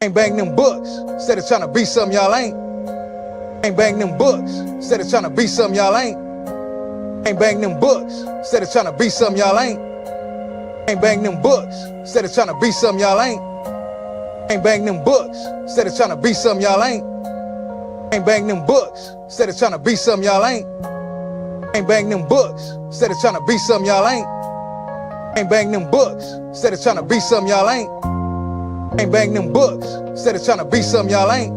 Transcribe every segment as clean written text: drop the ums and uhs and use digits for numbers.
Ain't bang them books, instead of trying to be something y'all ain't. Ain't bang them books, instead of trying to be something y'all ain't. Ain't bang them books, instead of trying to be something y'all ain't. Ain't bang them books, instead of trying to be something y'all ain't. Ain't bang them books, instead of trying to be something y'all ain't. Ain't bang them books, instead of trying to be something y'all ain't. Ain't bang them books, instead of trying to be something y'all ain't. Ain't bang them books, instead of trying to be something y'all ain't. Ain't bang them books, instead of trying to be something y'all ain't.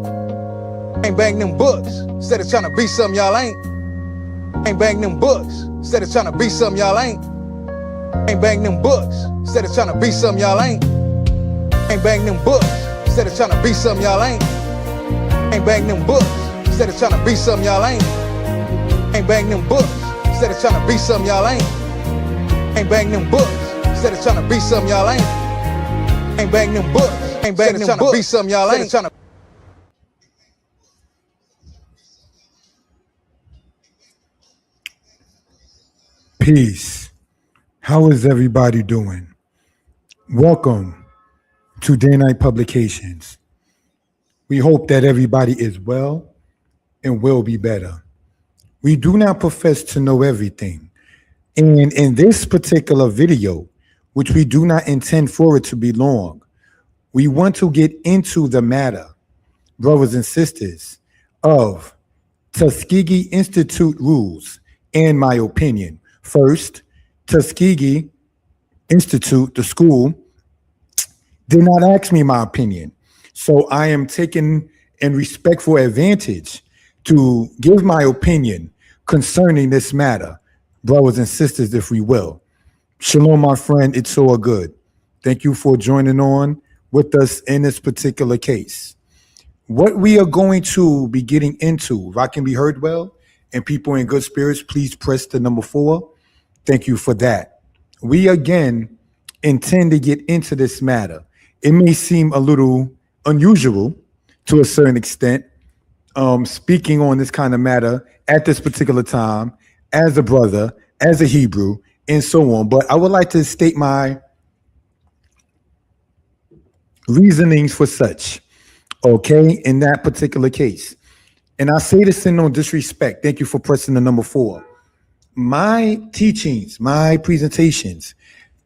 Ain't bang them books, instead of trying to be something y'all ain't. Ain't bang them books, instead of trying to be something y'all ain't. Ain't bang them books, instead of trying to be something y'all ain't. Ain't bang them books, instead of trying to be something y'all ain't. Ain't bang them books, instead of trying to be something y'all ain't. Ain't bang them books, instead of trying to be something y'all ain't. Ain't bang them books, instead of trying to be something y'all ain't. Ain't bang them books, ain't bang them books, be something y'all ain't. Trying to. Peace. How is everybody doing? Welcome to Danitepublications. We hope that everybody is well and will be better. We do not profess to know everything. And in this particular video, which we do not intend for it to be long, we want to get into the matter, brothers and sisters, of Tuskegee Institute rules, in my opinion. First, Tuskegee Institute, the school, did not ask me my opinion. So I am taking in respectful advantage to give my opinion concerning this matter, brothers and sisters, if we will. Shalom, my friend. It's all good. Thank you for joining on with us in this particular case. What we are going to be getting into, if I can be heard well and people in good spirits, please press the number 4. Thank you for that. We again intend to get into this matter. It may seem a little unusual to a certain extent, speaking on this kind of matter at this particular time as a brother, as a Hebrew, and so on. But I would like to state my reasonings for such, okay, in that particular case. And I say this in no disrespect. Thank you for pressing the number 4. My teachings, my presentations,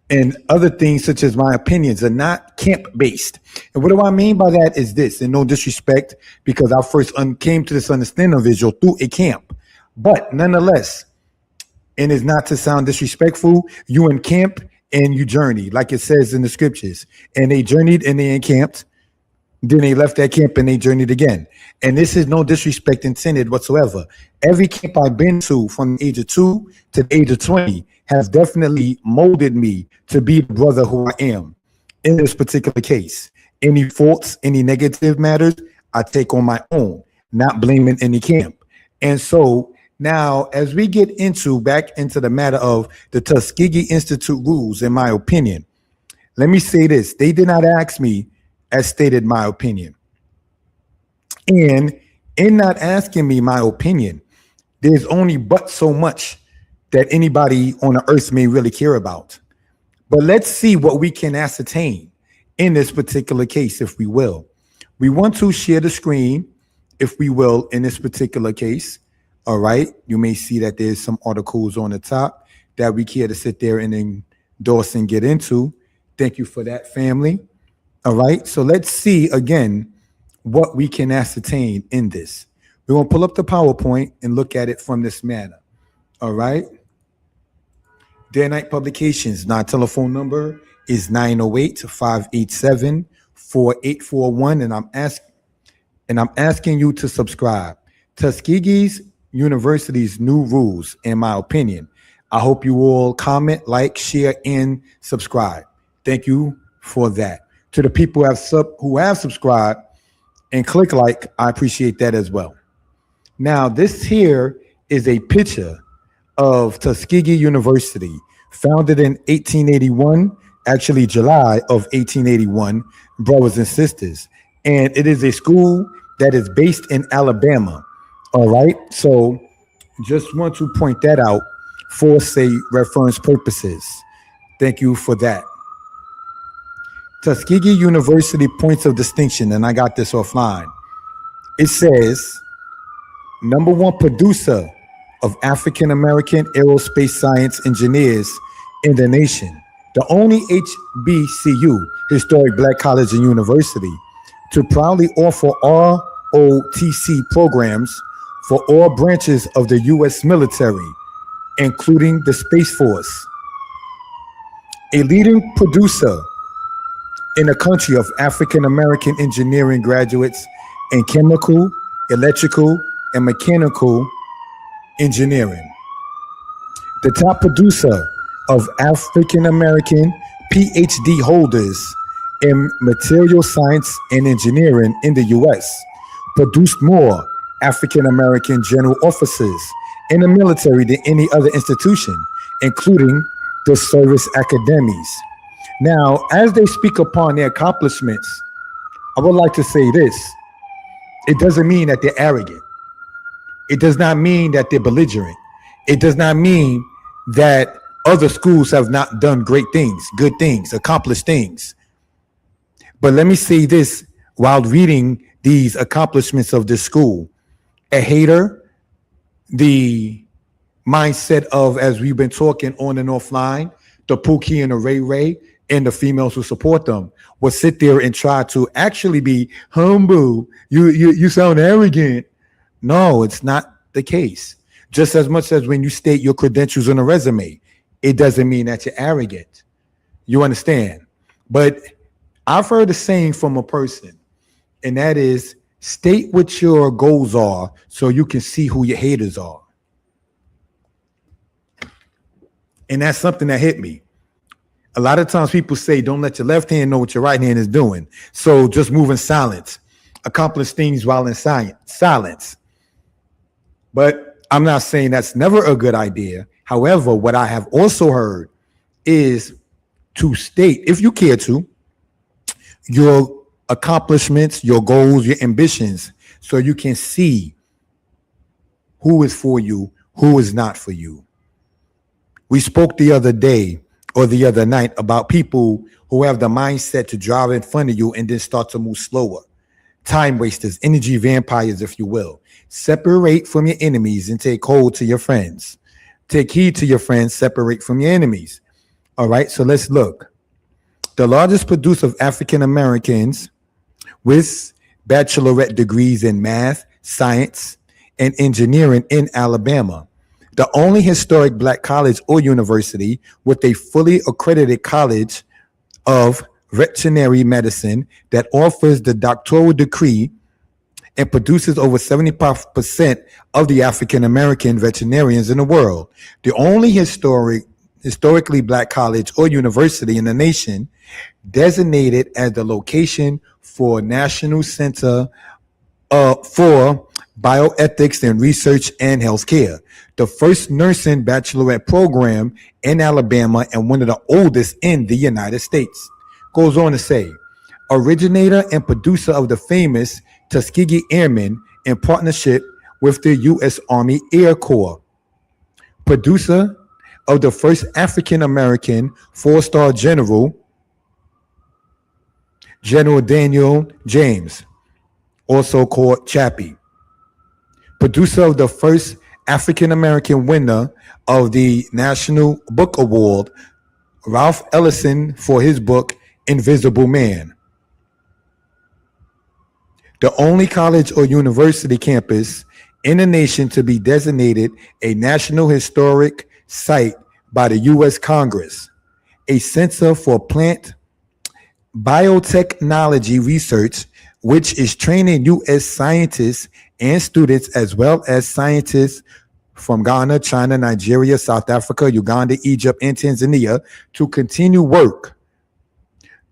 and other things such as my opinions are not camp-based. And what do I mean by that is this, and no disrespect, because I first came to this understanding of visual through a camp. But nonetheless, and it's not to sound disrespectful, you encamp and you journey, like it says in the scriptures. And they journeyed and they encamped. Then they left that camp and they journeyed again. And this is no disrespect intended whatsoever. Every camp I've been to from the age of 2 to the age of 20 has definitely molded me to be the brother who I am in this particular case. Any faults, any negative matters, I take on my own, not blaming any camp. And so now, as we get back into the matter of the Tuskegee Institute rules, in my opinion, let me say this. They did not ask me as stated my opinion. And in not asking me my opinion, there's only but so much that anybody on the earth may really care about. But let's see what we can ascertain in this particular case, if we will. We want to share the screen, if we will, in this particular case. All right. You may see that there's some articles on the top that we care to sit there and endorse and get into. Thank you for that, family. All right. So let's see again what we can ascertain in this. We're going to pull up the PowerPoint and look at it from this manner. All right. Danitepublications. Our telephone number is 908-587-4841. And I'm asking you to subscribe. Tuskegee University's new rules, in my opinion. I hope you all comment, like, share, and subscribe. Thank you for that. To the people who have subscribed and click like, I appreciate that as well. Now, this here is a picture of Tuskegee University, founded in 1881, actually July of 1881, brothers and sisters. And it is a school that is based in Alabama. All right. So just want to point that out for, say, reference purposes. Thank you for that. Tuskegee University points of distinction, and I got this offline. It says, number one producer of African American aerospace science engineers in the nation, the only HBCU, historic black college and university, to proudly offer ROTC programs for all branches of the U.S. military, including the Space Force. A leading producer in a country of African American engineering graduates in chemical, electrical, and mechanical engineering. The top producer of African American PhD holders in material science and engineering in the US, produced more African American general officers in the military than any other institution, including the service academies. Now, as they speak upon their accomplishments, I would like to say this. It doesn't mean that they're arrogant. It does not mean that they're belligerent. It does not mean that other schools have not done great things, good things, accomplished things. But let me say this while reading these accomplishments of this school. A hater, the mindset of, as we've been talking on and offline, the Pookie and the Ray Ray and the females who support them will sit there and try to actually be humble. You sound arrogant. No, it's not the case. Just as much as when you state your credentials on a resume, it doesn't mean that you're arrogant. You understand? But I've heard a saying from a person, and that is, state what your goals are so you can see who your haters are. And that's something that hit me. A lot of times people say, don't let your left hand know what your right hand is doing. So just move in silence, accomplish things while in silence. But I'm not saying that's never a good idea. However, what I have also heard is to state, if you care to, your accomplishments, your goals, your ambitions, so you can see who is for you, who is not for you. We spoke the other day or the other night about people who have the mindset to drive in front of you and then start to move slower. Time wasters, energy vampires, if you will. Separate from your enemies and take hold to your friends. Take heed to your friends, separate from your enemies. All right, so let's look. The largest producer of African Americans with bachelorette degrees in math, science, and engineering in Alabama. The only historic black college or university with a fully accredited college of veterinary medicine that offers the doctoral degree and produces over 75% of the African American veterinarians in the world. The only historically black college or university in the nation designated as the location for National Center for Bioethics and Research and Healthcare, the first nursing bachelorette program in Alabama and one of the oldest in the United States. Goes on to say, originator and producer of the famous Tuskegee Airmen in partnership with the U.S. Army Air Corps, producer of the first African-American four-star general, General Daniel James, also called Chappie, producer of the first African-American winner of the National Book Award, Ralph Ellison, for his book, Invisible Man. The only college or university campus in the nation to be designated a National Historic Site by the U.S. Congress, a Center for Plant Biotechnology Research, which is training U.S. scientists and students, as well as scientists from Ghana, China, Nigeria, South Africa, Uganda, Egypt, and Tanzania to continue work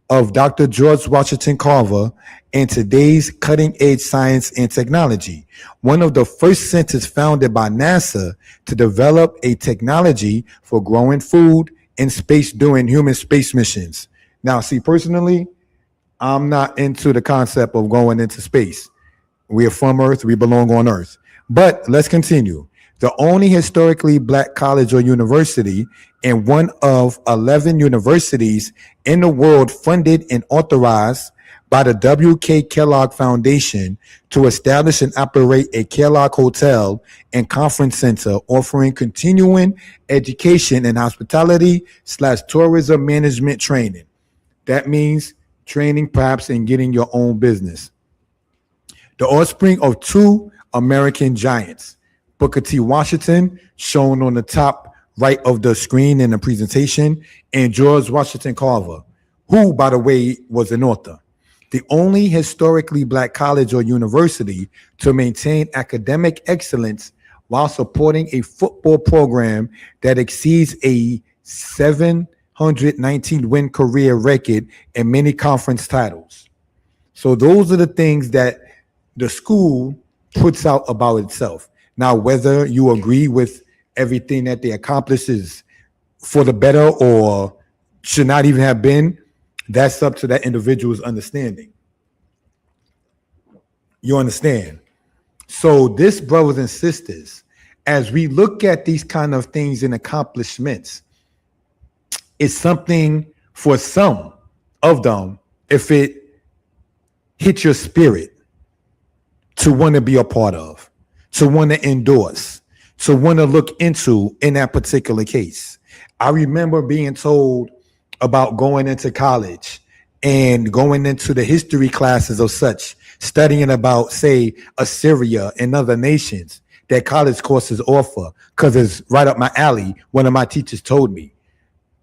of Dr. George Washington Carver and today's cutting-edge science and technology. One of the first centers founded by NASA to develop a technology for growing food in space during human space missions. Now, see, personally, I'm not into the concept of going into space. We are from Earth. We belong on Earth. But let's continue. the only historically black college or university, and one of 11 universities in the world funded and authorized by the W.K. Kellogg Foundation to establish and operate a Kellogg Hotel and Conference Center, offering continuing education and hospitality/tourism management training. That means training perhaps in getting your own business. The offspring of two American giants, Booker T. Washington, shown on the top right of the screen in the presentation, and George Washington Carver, who, by the way, was an author. The only historically black college or university to maintain academic excellence while supporting a football program that exceeds a 719 win career record and many conference titles. So those are the things that the school puts out about itself. Now, whether you agree with everything that they accomplish is for the better or should not even have been, that's up to that individual's understanding. You understand? So this, brothers and sisters, as we look at these kind of things and accomplishments, it's something for some of them, if it hits your spirit, to want to be a part of, to want to endorse, to want to look into in that particular case. I remember being told about going into college and going into the history classes of such, studying about, say, Assyria and other nations that college courses offer, because it's right up my alley. One of my teachers told me,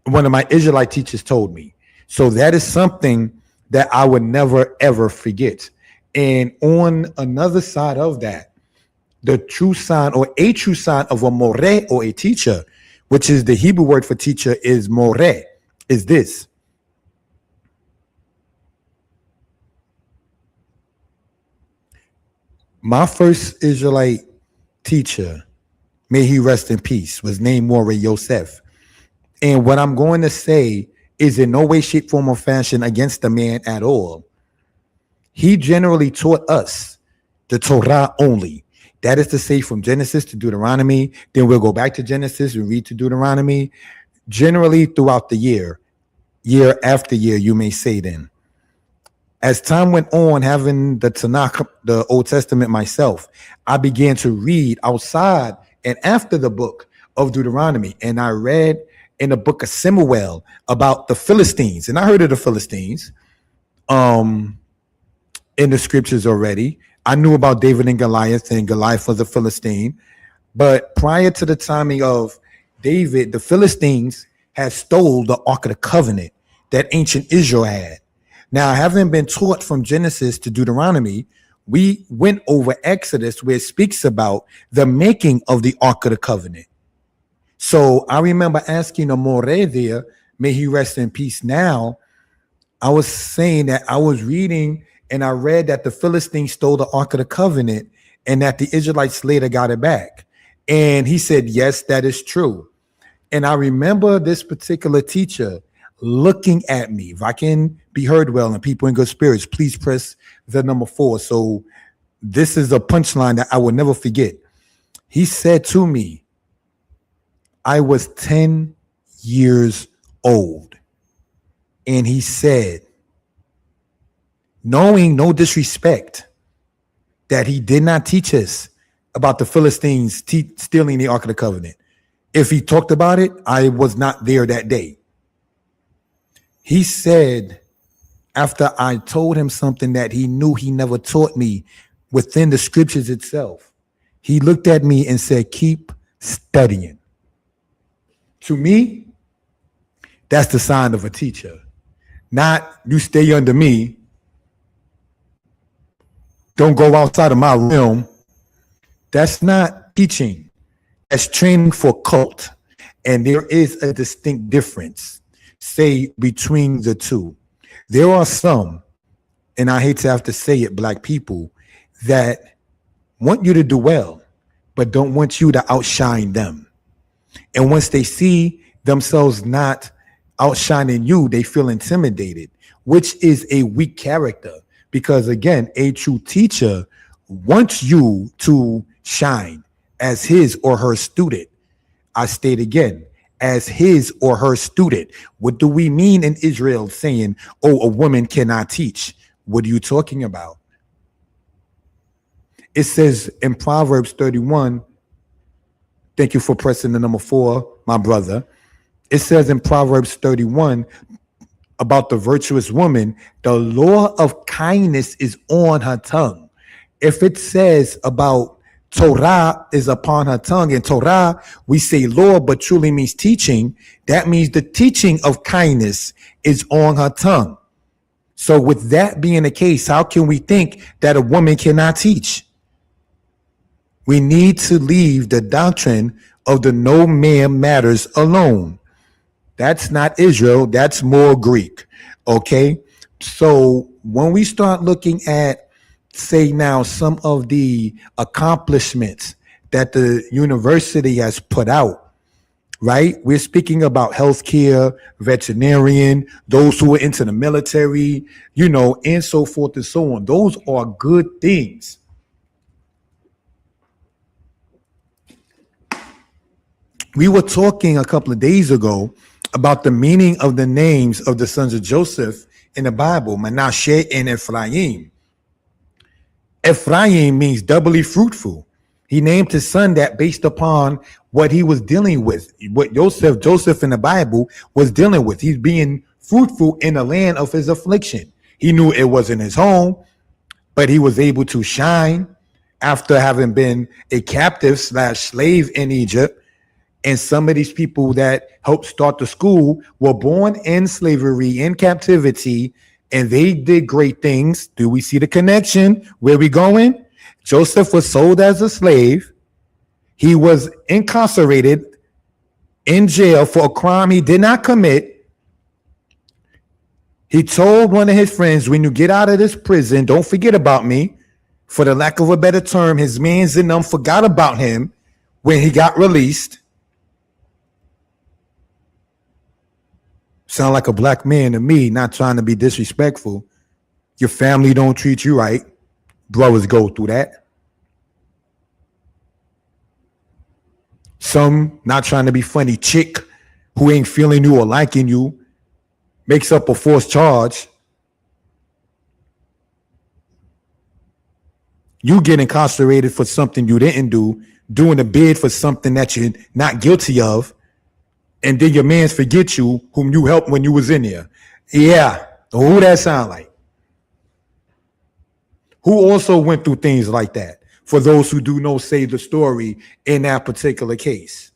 one of my Israelite teachers told me. So that is something that I would never, ever forget. And on another side of that, the true sign or a true sign of a more or a teacher, which is the Hebrew word for teacher is more, is this. My first Israelite teacher, may he rest in peace, was named More Yosef. And what I'm going to say is in no way, shape, form, or fashion against the man at all. He generally taught us the Torah only. That is to say, from Genesis to Deuteronomy. Then we'll go back to Genesis and read to Deuteronomy. Generally throughout the year after year, you may say then. As time went on, having the Tanakh, the Old Testament myself, I began to read outside and after the book of Deuteronomy. And I read in the book of Samuel about the Philistines. And I heard of the Philistines in the scriptures already. I knew about David and Goliath was a Philistine. But prior to the timing of David, the Philistines had stole the Ark of the Covenant that ancient Israel had. Now, having been taught from Genesis to Deuteronomy, we went over Exodus where it speaks about the making of the Ark of the Covenant. So I remember asking a more there, may he rest in peace now. I was saying that I was reading and I read that the Philistines stole the Ark of the Covenant and that the Israelites later got it back. And he said, yes, that is true. And I remember this particular teacher looking at me. If I can be heard well and people in good spirits, please press the number 4. So this is a punchline that I will never forget. He said to me, I was 10 years old. And he said, knowing no disrespect, that he did not teach us about the Philistines stealing the Ark of the Covenant. If he talked about it, I was not there that day. He said, after I told him something that he knew he never taught me within the scriptures itself, he looked at me and said, keep studying. To me, that's the sign of a teacher. Not you stay under me. Don't go outside of my realm. That's not teaching. That's training for cult. And there is a distinct difference, say, between the two. There are some, and I hate to have to say it, black people, that want you to do well, but don't want you to outshine them. And once they see themselves not outshining you, they feel intimidated, which is a weak character. Because again, a true teacher wants you to shine as his or her student. I state again, as his or her student. What do we mean in Israel saying, oh, a woman cannot teach? What are you talking about? It says in Proverbs 31, thank you for pressing the number 4, my brother. It says in Proverbs 31 about the virtuous woman, the law of kindness is on her tongue. If it says about Torah is upon her tongue, and Torah, we say law, but truly means teaching. That means the teaching of kindness is on her tongue. So with that being the case, how can we think that a woman cannot teach? We need to leave the doctrine of the no man matters alone. That's not Israel. That's more Greek. Okay. So when we start looking at, say now, some of the accomplishments that the university has put out, right? We're speaking about healthcare, veterinarian, those who are into the military, and so forth and so on. Those are good things. We were talking a couple of days ago about the meaning of the names of the sons of Joseph in the Bible, Manasseh and Ephraim. Ephraim means doubly fruitful. He named his son that based upon what he was dealing with, what Joseph in the Bible was dealing with. He's being fruitful in the land of his affliction. He knew it wasn't his home, but he was able to shine after having been a captive / slave in Egypt. And some of these people that helped start the school were born in slavery, in captivity, and they did great things. Do we see the connection? Where we going? Joseph was sold as a slave. He was incarcerated in jail for a crime he did not commit. He told one of his friends, when you get out of this prison, don't forget about me. For the lack of a better term, his mans and them forgot about him when he got released. Sound like a black man to me, not trying to be disrespectful. Your family don't treat you right. Brothers go through that. Some, not trying to be funny, chick who ain't feeling you or liking you makes up a false charge. You get incarcerated for something you didn't do, doing a bid for something that you're not guilty of. And then your mans forget you, whom you helped when you was in there. Yeah, who that sound like? Who also went through things like that? For those who do know, say the story in that particular case.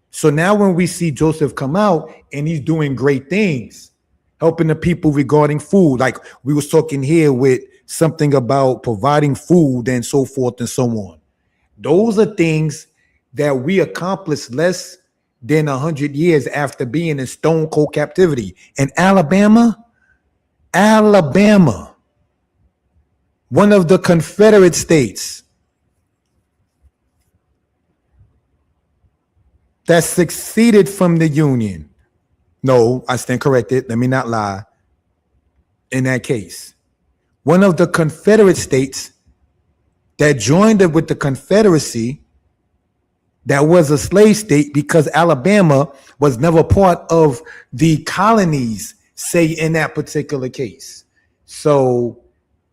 So now when we see Joseph come out and he's doing great things, helping the people regarding food, like we was talking here with something about providing food and so forth and so on. Those are things that we accomplished less than 100 years after being in stone cold captivity. In Alabama, one of the Confederate states that succeeded from the Union. No, I stand corrected. Let me not lie. In that case, one of the Confederate states that joined up with the Confederacy that was a slave state, because Alabama was never part of the colonies, say, in that particular case. So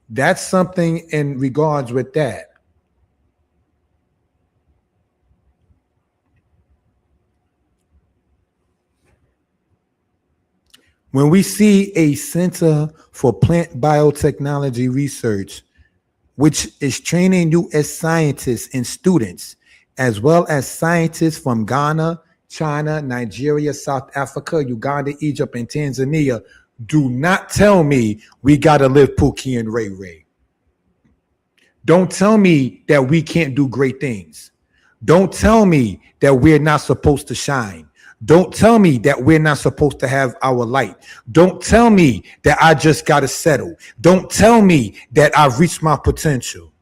that's something in regards with that. When we see a Center for Plant Biotechnology Research, which is training U.S. scientists and students, as well as scientists from Ghana, China, Nigeria, South Africa, Uganda, Egypt, and Tanzania, do not tell me we got to live Pookie and Ray Ray. Don't tell me that we can't do great things. Don't tell me that we're not supposed to shine. Don't tell me that we're not supposed to have our light. Don't tell me that I just got to settle. Don't tell me that I've reached my potential.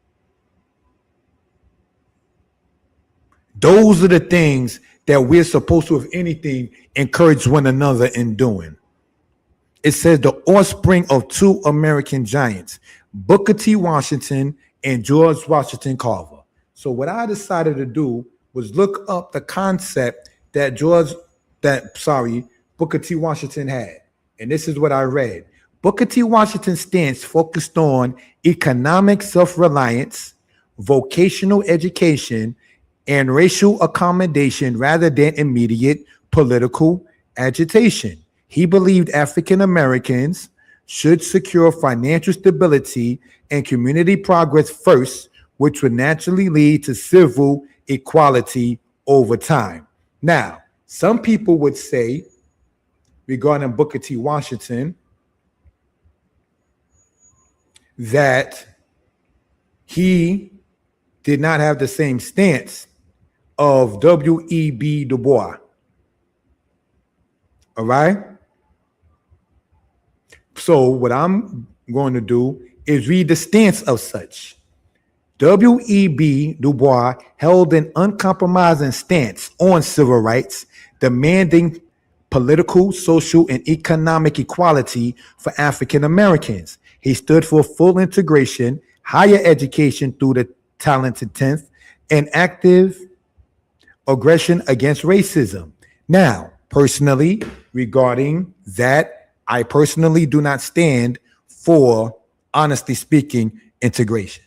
Those are the things that we're supposed to, if anything, encourage one another in doing. It says the offspring of two American giants, Booker T. Washington and George Washington Carver. So what I decided to do was look up the concept that Booker T. Washington had. And this is what I read. Booker T. Washington's stance focused on economic self-reliance, vocational education, and racial accommodation rather than immediate political agitation. He believed African Americans should secure financial stability and community progress first, which would naturally lead to civil equality over time. Now, some people would say regarding Booker T. Washington that he did not have the same stance of W.E.B. Du Bois. All right? So what I'm going to do is read the stance of such. W.E.B. Du Bois held an uncompromising stance on civil rights, demanding political, social, and economic equality for African Americans. He stood for full integration, higher education through the talented 10th, and active aggression against racism. Now, personally, regarding that, I personally do not stand for, honestly speaking, integration.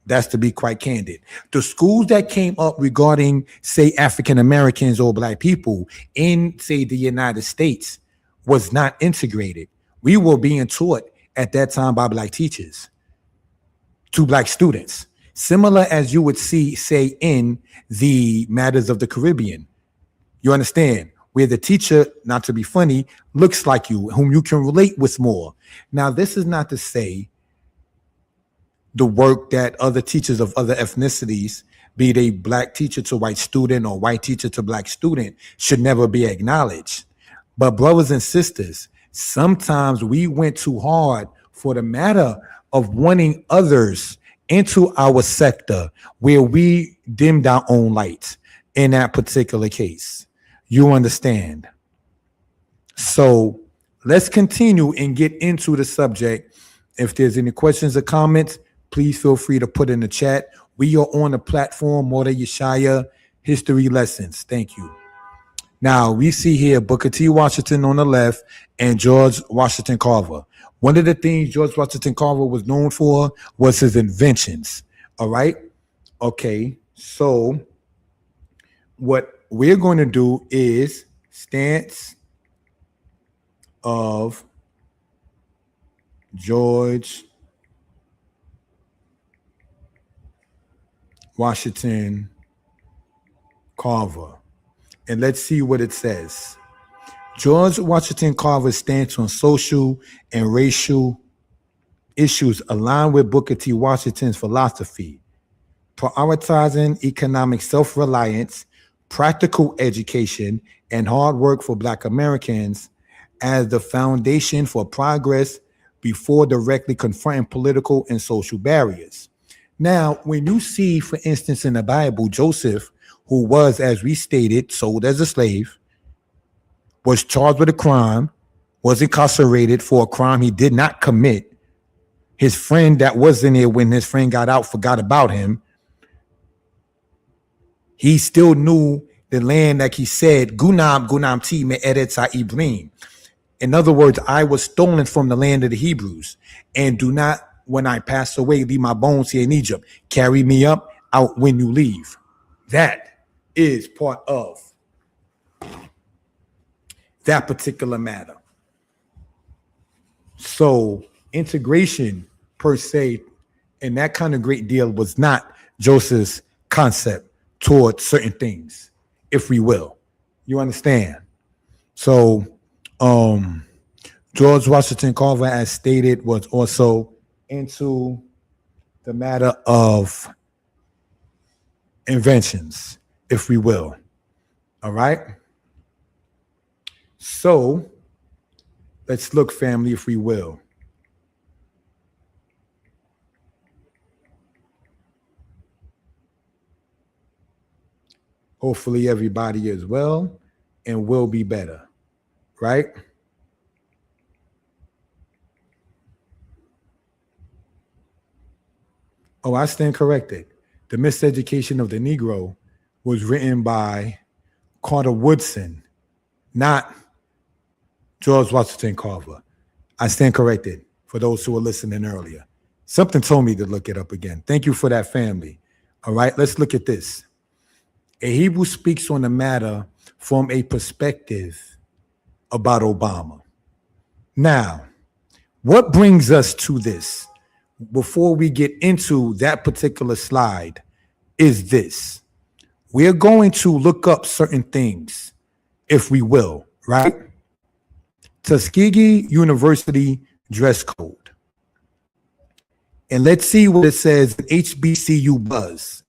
That's to be quite candid. The schools that came up regarding, say, African Americans or Black people in, say, the United States was not integrated. We were being taught at that time by Black teachers to Black students, similar as you would see, say, in the Matters of the Caribbean. You understand? Where the teacher, not to be funny, looks like you, whom you can relate with more. Now, this is not to say the work that other teachers of other ethnicities, be they Black teacher to white student or white teacher to Black student, should never be acknowledged. But brothers and sisters, sometimes we went too hard for the matter of wanting others into our sector where we dimmed our own light in that particular case. You understand? So let's continue and get into the subject. If there's any questions or comments, please feel free to put in the chat. We are on the platform Moda Yeshaya History Lessons. Thank you. Now, we see here Booker T. Washington on the left and George Washington Carver. One of the things George Washington Carver was known for was his inventions. All right? Okay, so what we're going to do is stance of George Washington Carver. And let's see what it says. George Washington Carver's stance on social and racial issues aligned with Booker T. Washington's philosophy, prioritizing economic self-reliance, practical education, and hard work for Black Americans as the foundation for progress before directly confronting political and social barriers. Now, when you see, for instance, in the Bible, Joseph, who was, as we stated, sold as a slave, was charged with a crime, was incarcerated for a crime he did not commit. His friend that was in there when his friend got out forgot about him. He still knew the land, like he said, Gunam ti me eretz Ibrahim. In other words, I was stolen from the land of the Hebrews, and do not, when I pass away, leave my bones here in Egypt. Carry me up out when you leave. That is part of that particular matter. So integration per se, and that kind of great deal was not Joseph's concept towards certain things, if we will. You understand? So George Washington Carver, as stated, was also into the matter of inventions, if we will. All right? So let's look, family, if we will. Hopefully everybody is well and will be better, right? Oh, I stand corrected. The Miseducation of the Negro was written by Carter Woodson, not George Washington Carver. I stand corrected for those who were listening earlier. Something told me to look it up again. Thank you for that, family. All right, let's look at this. A Hebrew speaks on the matter from a perspective about Obama. Now, what brings us to this before we get into that particular slide is this. We're going to look up certain things, if we will, right? Tuskegee University dress code. And let's see what it says in HBCU buzz.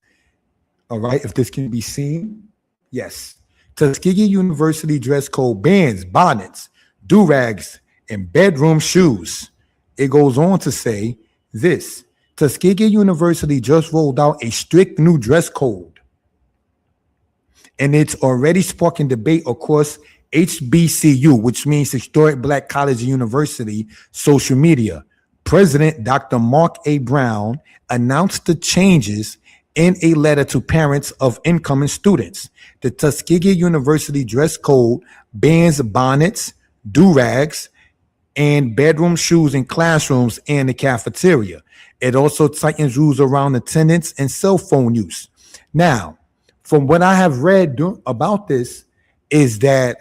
All right, if this can be seen. Yes. Tuskegee University dress code bans, bonnets, do-rags, and bedroom shoes. It goes on to say this. Tuskegee University just rolled out a strict new dress code, and it's already sparking debate across HBCU, which means Historic Black College and University, social media. President Dr. Mark A. Brown announced the changes in a letter to parents of incoming students. The Tuskegee University dress code bans bonnets, do-rags, and bedroom shoes in classrooms and the cafeteria. It also tightens rules around attendance and cell phone use. Now, from what I have read about this is that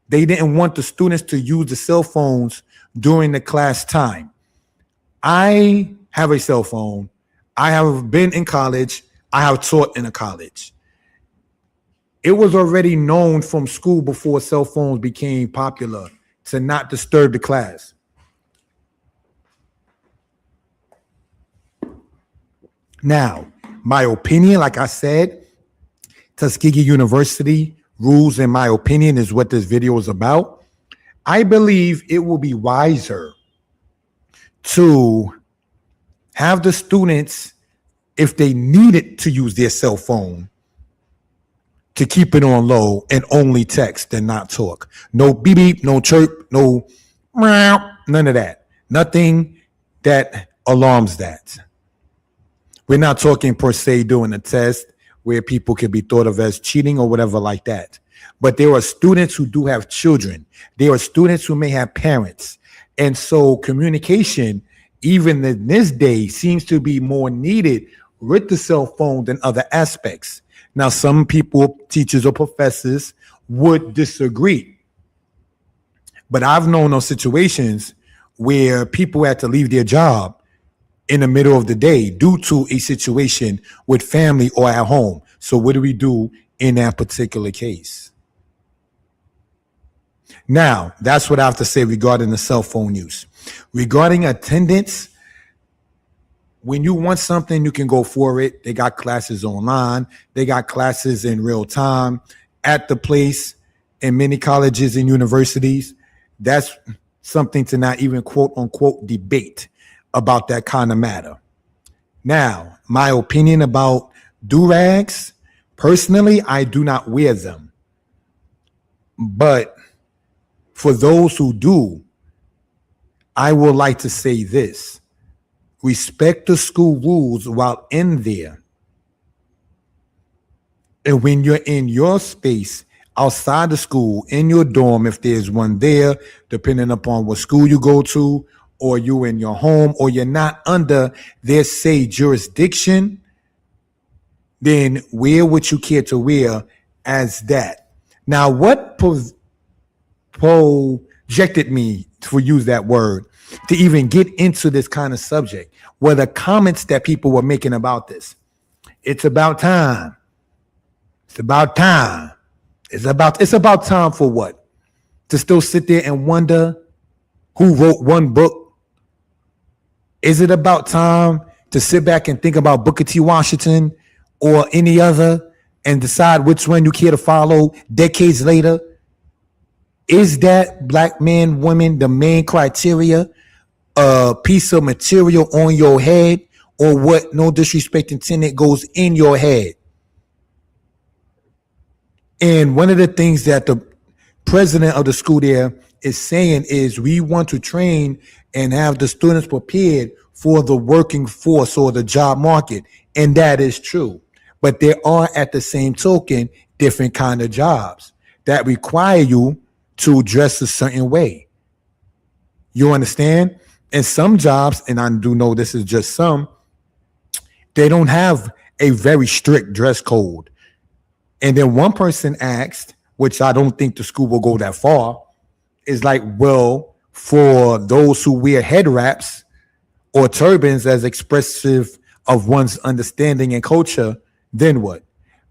they didn't want the students to use the cell phones during the class time. I have a cell phone. I have been in college. I have taught in a college. It was already known from school before cell phones became popular to not disturb the class. Now, my opinion, like I said, Tuskegee University rules, in my opinion, is what this video is about. I believe it will be wiser to have the students, if they needed to use their cell phone, to keep it on low and only text and not talk. No beep beep, no chirp, no meow, none of that. Nothing that alarms that. We're not talking per se doing a test where people could be thought of as cheating or whatever like that. But there are students who do have children. There are students who may have parents. And so communication, even in this day, seems to be more needed with the cell phone than other aspects. Now, some people, teachers or professors, would disagree. But I've known those situations where people had to leave their job in the middle of the day due to a situation with family or at home. So what do we do in that particular case? Now, that's what I have to say regarding the cell phone use. Regarding attendance, when you want something, you can go for it. They got classes online. They got classes in real time at the place in many colleges and universities. That's something to not even quote unquote debate about that kind of matter. Now, my opinion about do-rags, personally, I do not wear them. But for those who do, I would like to say this. Respect the school rules while in there. And when you're in your space outside the school, in your dorm, if there's one there, depending upon what school you go to, or you in your home, or you're not under their say jurisdiction, then wear what you care to wear as that. Now, what projected me, to use that word, to even get into this kind of subject were the comments that people were making about this. It's about time. It's about time. It's about time for what? To still sit there and wonder who wrote one book? Is it about time to sit back and think about Booker T. Washington or any other and decide which one you care to follow decades later? Is that black man, woman, the main criteria, a piece of material on your head, or what, no disrespect intended, goes in your head? And one of the things that the president of the school there is saying is we want to train and have the students prepared for the working force or the job market. And that is true. But there are, at the same token, different kind of jobs that require you to dress a certain way. You understand? And some jobs, and I do know this is just some, they don't have a very strict dress code. And then one person asked, which I don't think the school will go that far, is like, well, for those who wear head wraps or turbans as expressive of one's understanding and culture, then what?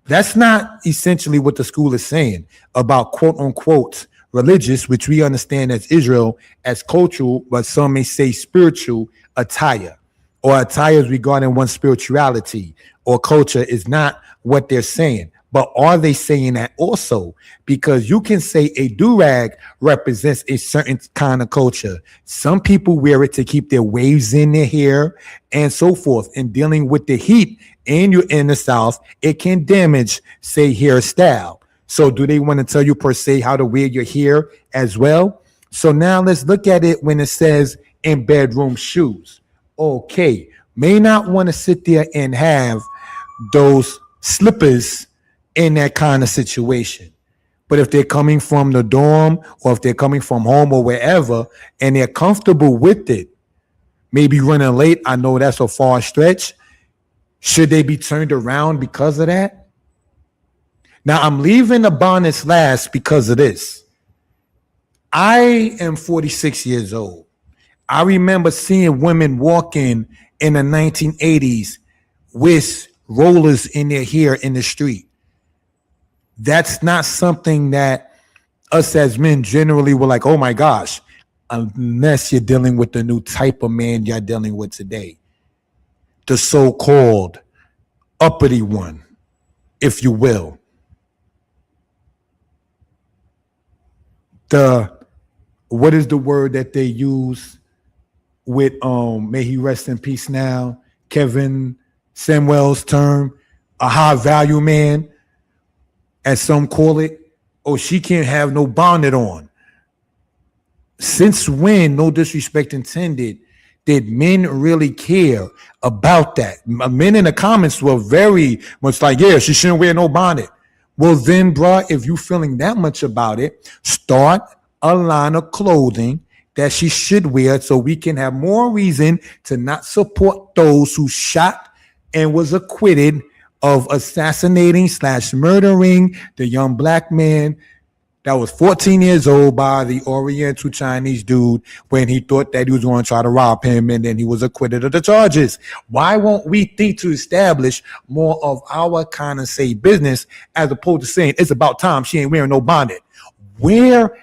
That's not essentially what the school is saying about quote unquote religious, which we understand as Israel, as cultural, but some may say spiritual attire, or attires regarding one's spirituality or culture is not what they're saying. But are they saying that also? Because you can say a do-rag represents a certain kind of culture. Some people wear it to keep their waves in their hair and so forth. And dealing with the heat in the South, it can damage, say, hairstyle. So do they want to tell you per se how to wear your hair as well? So now let's look at it when it says in bedroom shoes. Okay, may not want to sit there and have those slippers in that kind of situation. But if they're coming from the dorm or if they're coming from home or wherever and they're comfortable with it, maybe running late, I know that's a far stretch. Should they be turned around because of that? Now, I'm leaving the bonnets last because of this. I am 46 years old. I remember seeing women walking in the 1980s with rollers in their hair in the street. That's not something that us as men generally were like, oh my gosh, unless you're dealing with the new type of man you're dealing with today. The so-called uppity one, if you will. What is the word that they use with, may he rest in peace now, Kevin Samuel's term, a high value man, as some call it. Oh, she can't have no bonnet on. Since when, no disrespect intended, did men really care about that? Men in the comments were very much like, yeah, she shouldn't wear no bonnet. Well, then, bro, if you feeling that much about it, start a line of clothing that she should wear so we can have more reason to not support those who shot and was acquitted of assassinating / murdering the young black man that was 14 years old by the Oriental Chinese dude when he thought that he was going to try to rob him, and then he was acquitted of the charges. Why won't we think to establish more of our kind of say business as opposed to saying it's about time she ain't wearing no bonnet? Where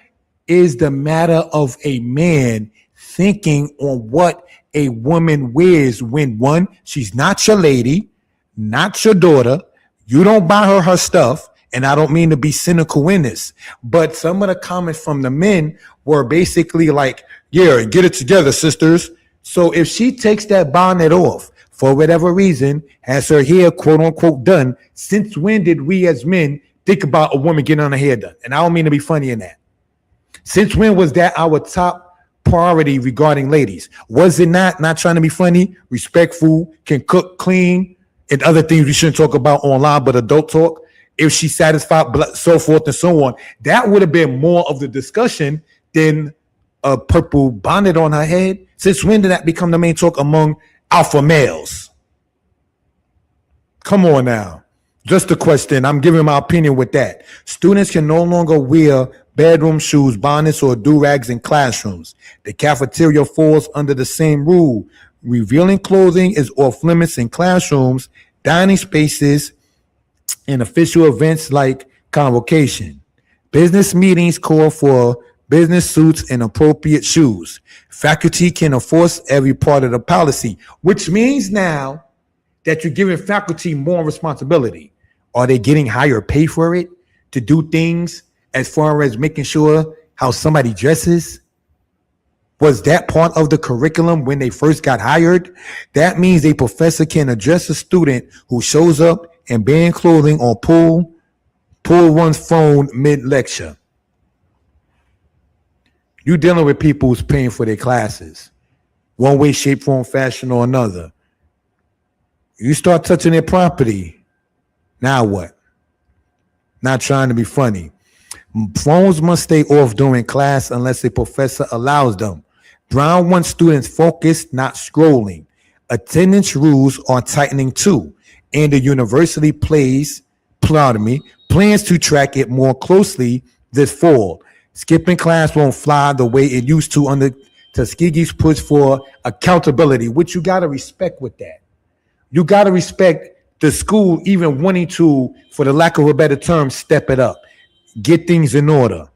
is the matter of a man thinking on what a woman wears when, one, she's not your lady, not your daughter, you don't buy her stuff, and I don't mean to be cynical in this, but some of the comments from the men were basically like, yeah, get it together, sisters. So if she takes that bonnet off for whatever reason, has her hair quote unquote done, since when did we as men think about a woman getting her hair done? And I don't mean to be funny in that. Since when was that our top priority regarding ladies? Was it not trying to be funny, respectful, can cook, clean, and other things we shouldn't talk about online, but adult talk? If she's satisfied, so forth and so on. That would have been more of the discussion than a purple bonnet on her head. Since when did that become the main talk among alpha males? Come on now. Just a question. I'm giving my opinion with that. Students can no longer wear bedroom shoes, bonnets, or do-rags in classrooms. The cafeteria falls under the same rule. Revealing clothing is off limits in classrooms, dining spaces, and official events like convocation. Business meetings call for business suits and appropriate shoes. Faculty can enforce every part of the policy, which means now that you're giving faculty more responsibility. Are they getting higher pay for it to do things as far as making sure how somebody dresses? Was that part of the curriculum when they first got hired? That means a professor can address a student who shows up and ban clothing or pull one's phone mid-lecture. You're dealing with people who's paying for their classes, one way, shape, form, fashion, or another. You start touching their property, Now what? Not trying to be funny. Phones must stay off during class unless a professor allows them. Brown wants students focused, not scrolling. Attendance rules are tightening too, and the university plans to track it more closely this fall. Skipping class won't fly the way it used to under Tuskegee's push for accountability, which you got to respect with that. You got to respect the school even wanting to, for the lack of a better term, step it up, get things in order.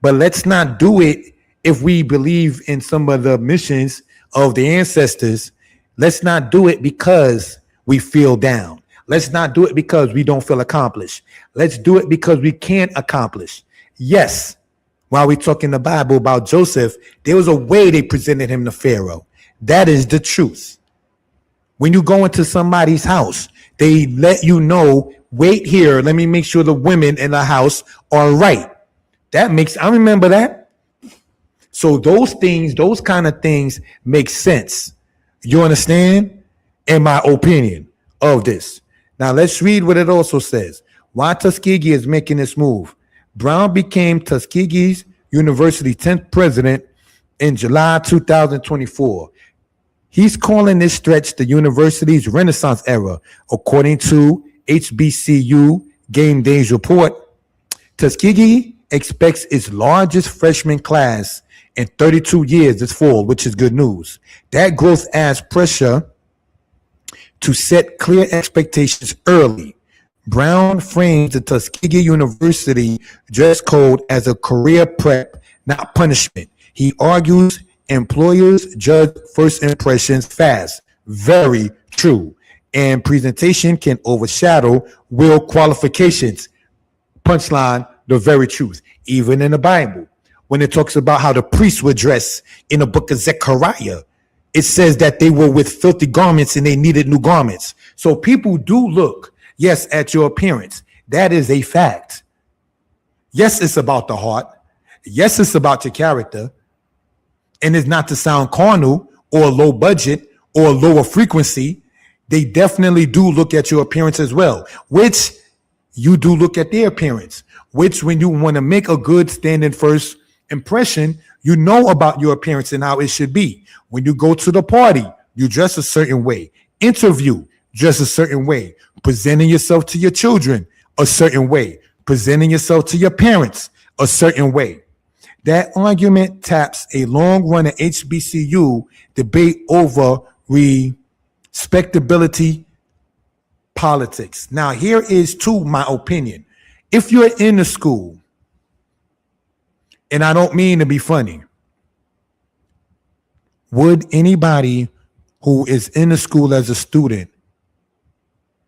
But let's not do it if we believe in some of the missions of the ancestors. Let's not do it because we feel down. Let's not do it because we don't feel accomplished. Let's do it because we can't accomplish. Yes, while we're talking the Bible about Joseph, there was a way they presented him to Pharaoh. That is the truth. When you go into somebody's house, they let you know, wait here, let me make sure the women in the house are right. I remember that. So those kind of things make sense. You understand? In my opinion of this. Now let's read what it also says. Why Tuskegee is making this move. Brown became Tuskegee University 10th president in July 2024. He's calling this stretch the university's Renaissance era, according to HBCU Game Days report. Tuskegee expects its largest freshman class in 32 years this fall, which is good news. That growth adds pressure to set clear expectations early. Brown frames the Tuskegee University dress code as a career prep, not punishment. He argues employers judge first impressions fast. Very true. And presentation can overshadow real qualifications. Punchline, the very truth. Even in the Bible, when it talks about how the priests were dressed in the book of Zechariah, it says that they were with filthy garments and they needed new garments. So people do look, yes, at your appearance. That is a fact. Yes, it's about the heart. Yes, it's about your character. And it's not to sound carnal or low budget or lower frequency. They definitely do look at your appearance as well, which you do look at their appearance, which when you want to make a good standing first impression, you know about your appearance and how it should be. When you go to the party, you dress a certain way. Interview, dress a certain way. Presenting yourself to your children, a certain way. Presenting yourself to your parents, a certain way. That argument taps a long-running HBCU debate over respectability politics. Now, here is to my opinion. If you're in the school, and I don't mean to be funny, would anybody who is in the school as a student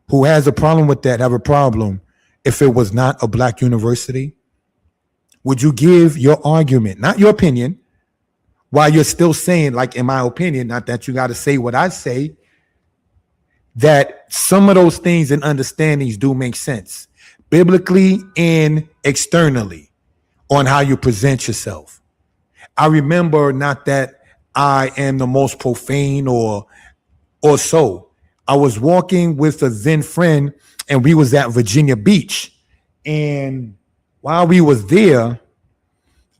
who has a problem with that have a problem if it was not a black university? Would you give your argument, not your opinion, while you're still saying, like in my opinion, not that you got to say what I say, that some of those things and understandings do make sense biblically and externally on how you present yourself. I remember, not that I am the most profane or so. I was walking with a then friend and we was at Virginia Beach. And while we was there,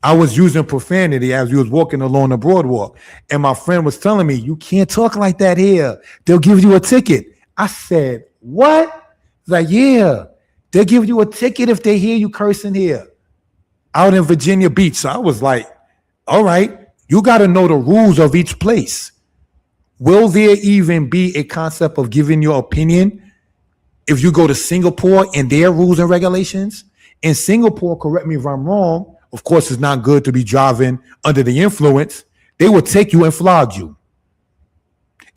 I was using profanity as we was walking along the boardwalk. And my friend was telling me, you can't talk like that here. They'll give you a ticket. I said, what? He's like, yeah, they'll give you a ticket if they hear you cursing here out in Virginia Beach. So I was like, all right, you got to know the rules of each place. Will there even be a concept of giving your opinion if you go to Singapore and their rules and regulations? In Singapore, correct me if I'm wrong, of course, it's not good to be driving under the influence. They will take you and flog you.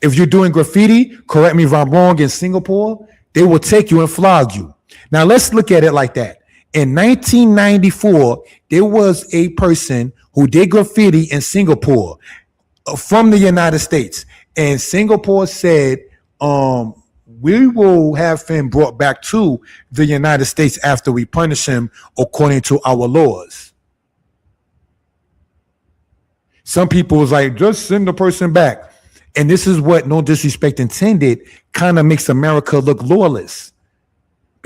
If you're doing graffiti, correct me if I'm wrong, in Singapore, they will take you and flog you. Now, let's look at it like that. In 1994, there was a person who did graffiti in Singapore from the United States. And Singapore said, we will have him brought back to the United States after we punish him according to our laws. Some people was like, just send the person back. And this is what, no disrespect intended, kind of makes America look lawless.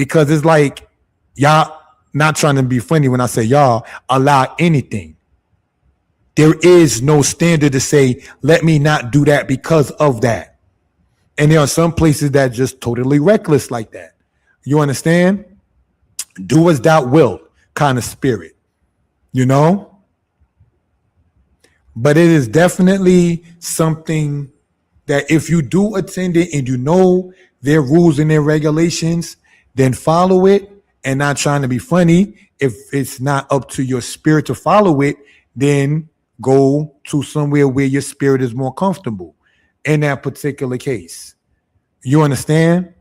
because it's like y'all, not trying to be funny when I say y'all, allow anything. There is no standard to say, let me not do that because of that. And there are some places that just totally reckless like that. You understand? Do as thou wilt kind of spirit, you know? But it is definitely something that if you do attend it and you know their rules and their regulations, then follow it and not trying to be funny. If it's not up to your spirit to follow it, then go to somewhere where your spirit is more comfortable in that particular case. You understand?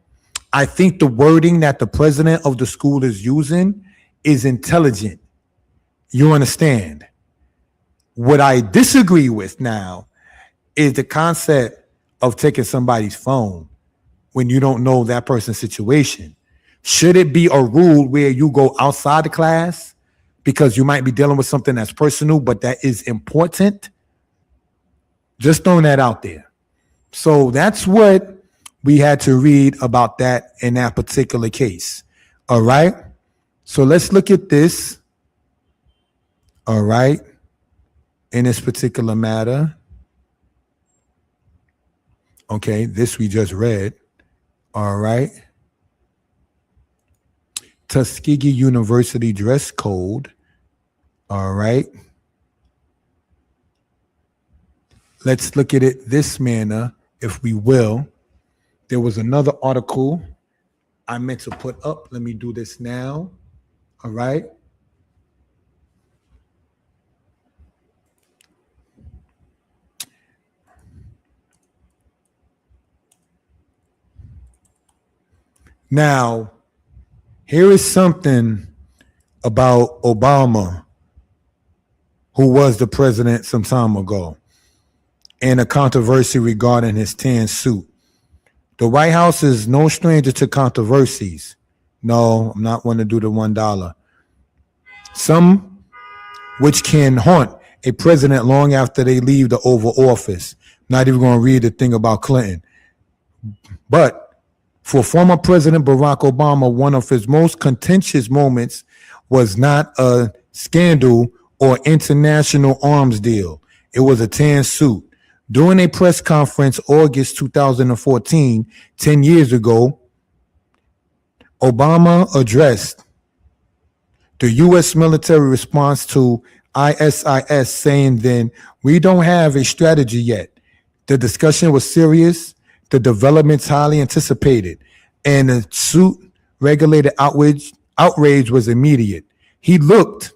I think the wording that the president of the school is using is intelligent. You understand? What I disagree with now is the concept of taking somebody's phone when you don't know that person's situation. Should it be a rule where you go outside the class because you might be dealing with something that's personal, but that is important? Just throwing that out there. So that's what we had to read about that in that particular case. All right. So let's look at this. All right. In this particular matter. Okay. This we just read. All right. Tuskegee University dress code. All right. Let's look at it this manner, if we will. There was another article I meant to put up. Let me do this now. All right. Now, here is something about Obama, who was the president some time ago, and a controversy regarding his tan suit. The White House is no stranger to controversies. No, I'm not one to do the $1. Some which can haunt a president long after they leave the Oval Office. Not even going to read the thing about Clinton. But for former President Barack Obama, one of his most contentious moments was not a scandal or international arms deal. It was a tan suit. During a press conference, August 2014, 10 years ago, Obama addressed the U.S. military response to ISIS, saying then, we don't have a strategy yet. The discussion was serious, the developments highly anticipated, and the suit-regulated outrage was immediate. He looked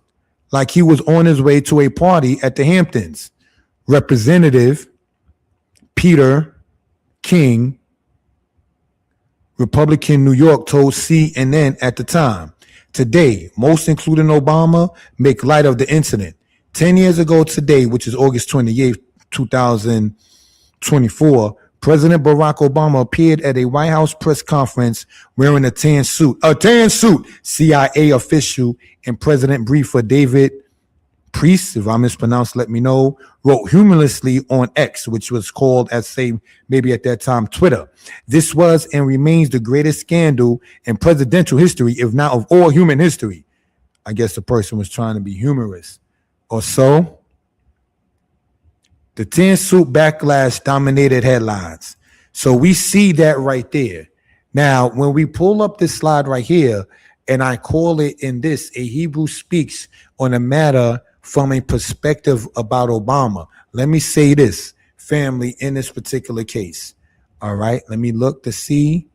like he was on his way to a party at the Hamptons. Representative Peter King, Republican New York, told CNN at the time. Today, most, including Obama, make light of the incident. 10 years ago today, which is August 28th, 2024, President Barack Obama appeared at a White House press conference wearing a tan suit. A tan suit, CIA official and President briefer David Priest, if I mispronounced, let me know, wrote humorously on X, which was called, as say, maybe at that time, Twitter. This was and remains the greatest scandal in presidential history, if not of all human history. I guess the person was trying to be humorous or so. The tan suit backlash dominated headlines. So we see that right there. Now, when we pull up this slide right here, and I call it in this, a Hebrew speaks on a matter from a perspective about Obama. Let me say this, family, in this particular case. All right, let me look to see.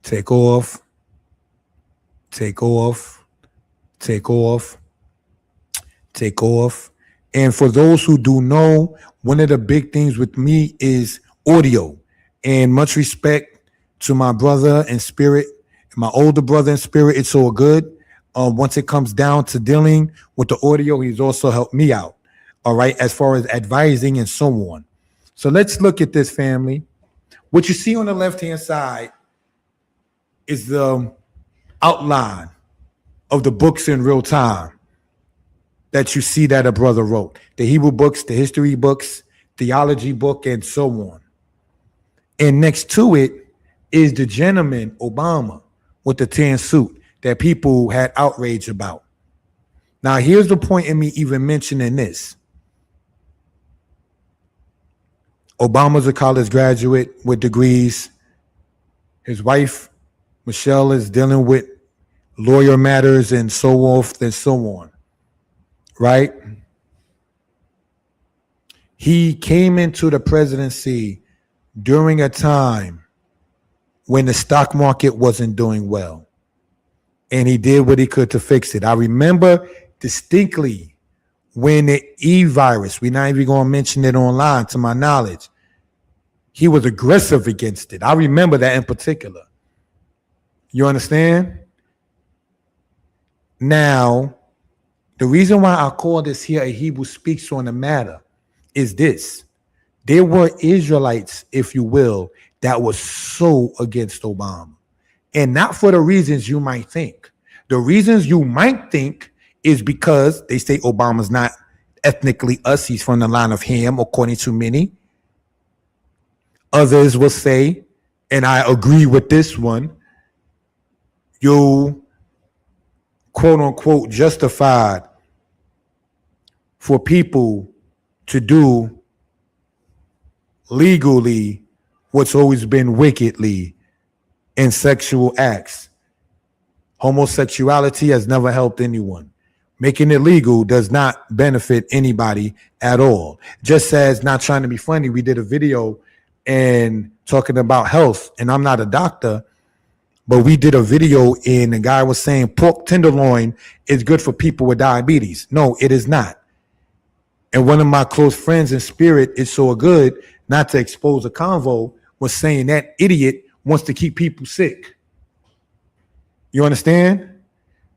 Take off. Take off. Take off. Take off. And for those who do know, one of the big things with me is audio. And much respect to my brother in spirit, my older brother in spirit, it's all good. Once it comes down to dealing with the audio, he's also helped me out, all right, as far as advising and so on. So let's look at this, family. What you see on the left-hand side is the outline of the books in real time that you see that a brother wrote. The Hebrew books, the history books, theology book, and so on. And next to it is the gentleman, Obama. with the tan suit that people had outrage about. Now, here's the point in me even mentioning this. Obama's a college graduate with degrees. His wife, Michelle, is dealing with lawyer matters and so forth and so on, right? He came into the presidency during a time when the stock market wasn't doing well, and he did what he could to fix it. I remember distinctly when the E-virus, we're not even going to mention it online to my knowledge, he was aggressive against it. I remember that in particular. You understand? Now, the reason why I call this here a Hebrew speaks on the matter is this. There were Israelites, if you will, that were so against Obama. And not for the reasons you might think. The reasons you might think is because they say Obama's not ethnically us. He's from the line of Ham, according to many. Others will say, and I agree with this one, you quote unquote justified for people to do legally what's always been wickedly in sexual acts. Homosexuality has never helped anyone. Making it legal does not benefit anybody at all. Just as, not trying to be funny, we did a video and talking about health, and I'm not a doctor, but we did a video and the guy was saying pork tenderloin is good for people with diabetes. No, it is not. And one of my close friends in spirit is so good, not to expose a convo, was saying that idiot wants to keep people sick. You understand?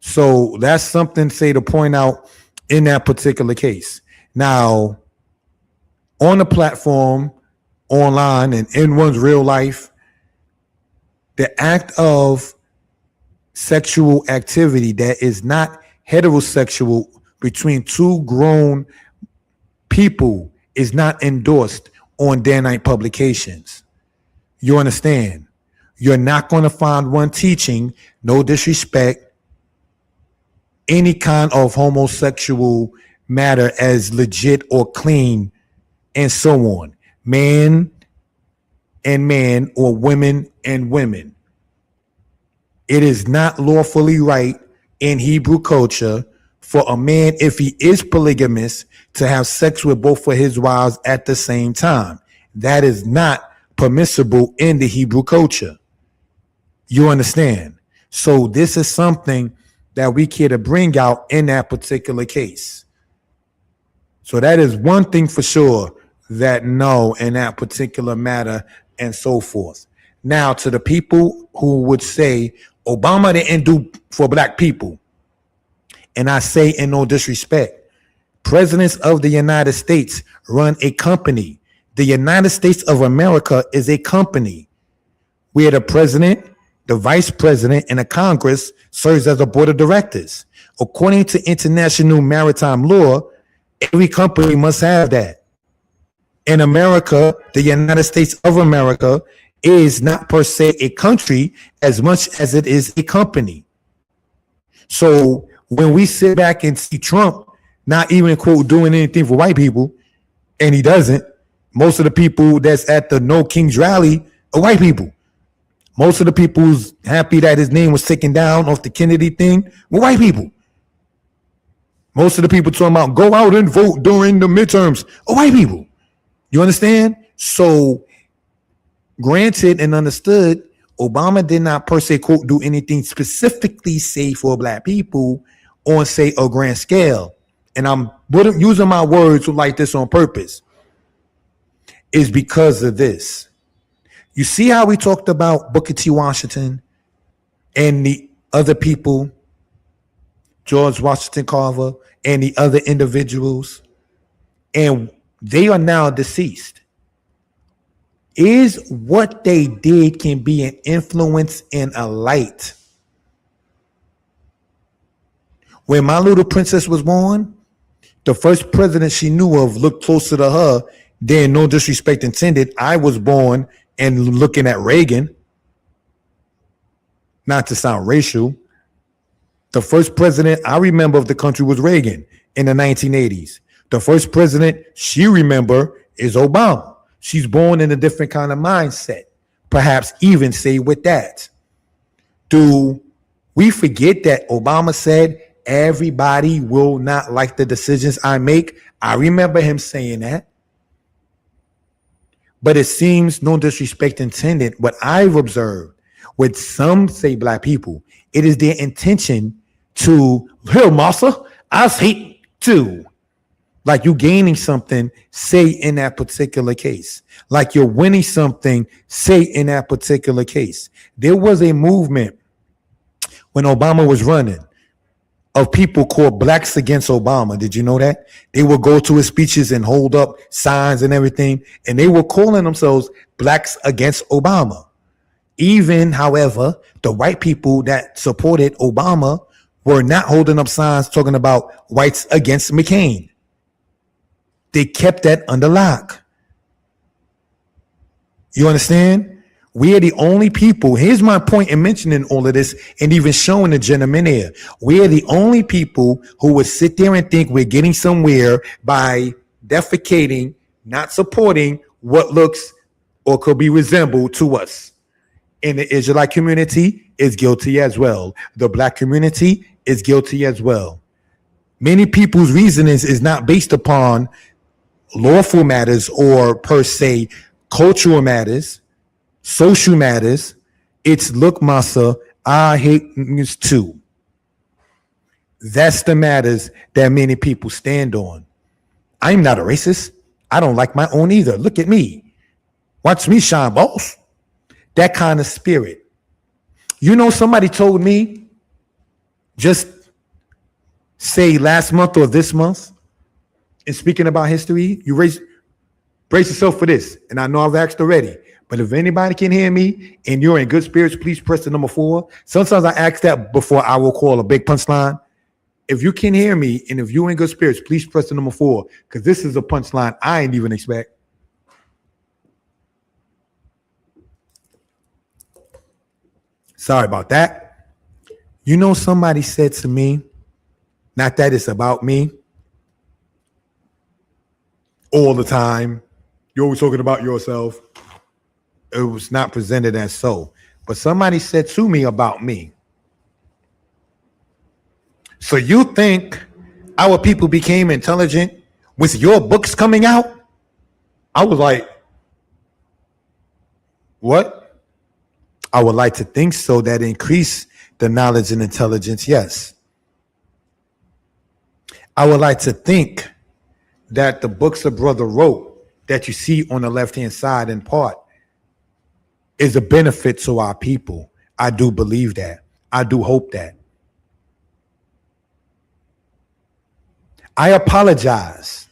So that's something, say, to point out in that particular case. Now, on the platform, online, and in one's real life, the act of sexual activity that is not heterosexual between two grown people is not endorsed on Danitepublications. You understand? You're not going to find one teaching, no disrespect, any kind of homosexual matter as legit or clean and so on. Man and man, or women and women. It is not lawfully right in Hebrew culture for a man, if he is polygamous, to have sex with both of his wives at the same time. That is not permissible in the Hebrew culture. You understand? So this is something that we care to bring out in that particular case. So that is one thing for sure that no in that particular matter and so forth. Now, to the people who would say Obama didn't do for black people, and I say in no disrespect, presidents of the United States run a company. The United States of America is a company where the president, the vice president, and the Congress serves as a board of directors. According to international maritime law, every company must have that. In America, the United States of America is not per se a country as much as it is a company. So when we sit back and see Trump not even, quote, doing anything for white people, and he doesn't, most of the people that's at the No Kings rally are white people. Most of the people who's happy that his name was taken down off the Kennedy thing were white people. Most of the people talking about go out and vote during the midterms are white people. You understand? So granted and understood, Obama did not per se, quote, do anything specifically say for black people on, say, a grand scale. And I'm using my words like this on purpose, is because of this. You see how we talked about Booker T. Washington and the other people, George Washington Carver and the other individuals, and they are now deceased. Is what they did can be an influence and a light. When my little princess was born, the first president she knew of looked closer to her than, no disrespect intended, I was born and looking at Reagan. not to sound racial. The first president I remember of the country was Reagan in the 1980s. The first president she remember is Obama. She's born in a different kind of mindset. Perhaps even say with that. Do we forget that Obama said everybody will not like the decisions I make? I remember him saying that. But it seems, no disrespect intended, what I've observed with some, say, black people, it is their intention to, hell, massa, I hate too. Like you gaining something, say in that particular case. Like you're winning something, say in that particular case. There was a movement when Obama was running of people called Blacks Against Obama. Did you know that? They would go to his speeches and hold up signs and everything, and they were calling themselves Blacks Against Obama. Even, however, the white people that supported Obama were not holding up signs talking about whites against McCain. They kept that under lock. You understand? We are the only people. Here's my point in mentioning all of this and even showing the gentleman here. We are the only people who would sit there and think we're getting somewhere by defecating, not supporting what looks or could be resembled to us. And the Israelite community is guilty as well. The black community is guilty as well. Many people's reasonings is not based upon lawful matters or per se cultural matters, social matters. It's look, massa, I hate niggas too. That's the matters that many people stand on. I'm not a racist. I don't like my own either. Look at me. Watch me shine, boss. That kind of spirit. You know, somebody told me just say last month or this month, and speaking about history, you brace yourself for this. And I know I've asked already, but if anybody can hear me and you're in good spirits, please press the number 4. Sometimes I ask that before I will call a big punchline. If you can hear me and if you're in good spirits, please press the number 4, because this is a punchline I ain't even expect. Sorry about that. You know, somebody said to me, not that it's about me, all the time. You're always talking about yourself. It was not presented as so. But somebody said to me about me, so you think our people became intelligent with your books coming out? I was like, what? I would like to think so. That increase the knowledge and intelligence, yes. I would like to think that the books a brother wrote that you see on the left-hand side in part is a benefit to our people. I do believe that. I do hope that. I apologize